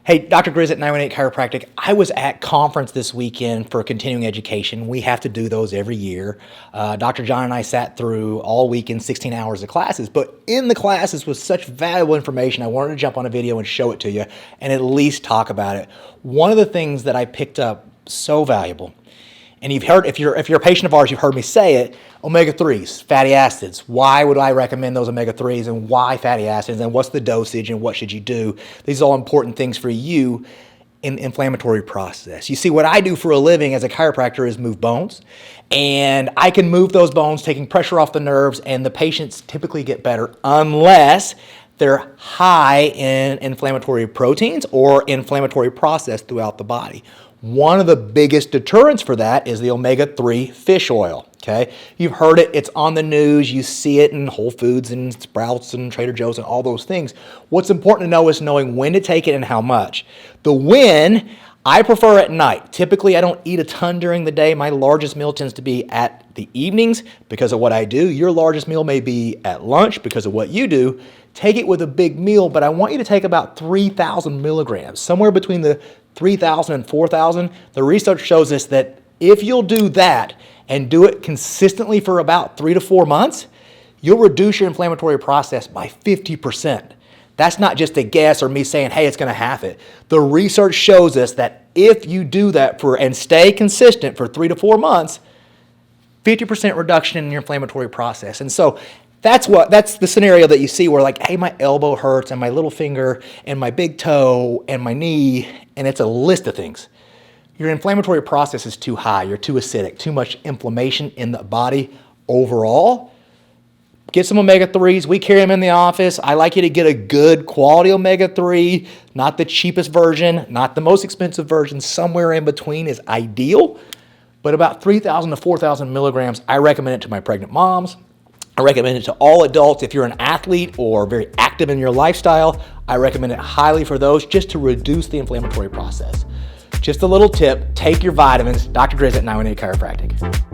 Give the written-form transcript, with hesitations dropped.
Hey, Dr. Grizz at 918 Chiropractic. I was at conference this weekend for continuing education. We have to do those every year. Dr. John and I sat through all weekend, 16 hours of classes, but in the classes was such valuable information. I wanted to jump on a video and show it to you and at least talk about it. One of the things that I picked up so valuable, and you've heard, if you're a patient of ours, you've heard me say it, omega-3s, fatty acids. Why would I recommend those omega-3s and why fatty acids and what's the dosage and what should you do? These are all important things for you in the inflammatory process. You see, what I do for a living as a chiropractor is move bones, and I can move those bones taking pressure off the nerves, and the patients typically get better unless they're high in inflammatory proteins or inflammatory process throughout the body. One of the biggest deterrents for that is the omega-3 fish oil, okay? You've heard it, it's on the news, you see it in Whole Foods and Sprouts and Trader Joe's and all those things. What's important to know is knowing when to take it and how much. The when, I prefer at night. Typically, I don't eat a ton during the day. My largest meal tends to be at the evenings because of what I do. Your largest meal may be at lunch because of what you do. Take it with a big meal, but I want you to take about 3,000 milligrams, somewhere between the 3,000 and 4,000. The research shows us that if you'll do that and do it consistently for about 3 to 4 months, you'll reduce your inflammatory process by 50%. That's not just a guess or me saying, hey, it's going to have it. The research shows us that if you do that and stay consistent for 3 to 4 months, 50% reduction in your inflammatory process. And so that's the scenario that you see where, like, hey, my elbow hurts and my little finger and my big toe and my knee, and it's a list of things. Your inflammatory process is too high, you're too acidic, too much inflammation in the body overall. Get some omega-3s. We carry them in the office. I like you to get a good quality omega-3, not the cheapest version, not the most expensive version. Somewhere in between is ideal, but about 3,000 to 4,000 milligrams. I recommend it to my pregnant moms. I recommend it to all adults. If you're an athlete or very active in your lifestyle, I recommend it highly for those just to reduce the inflammatory process. Just a little tip, take your vitamins. Dr. Grizz at 918 Chiropractic.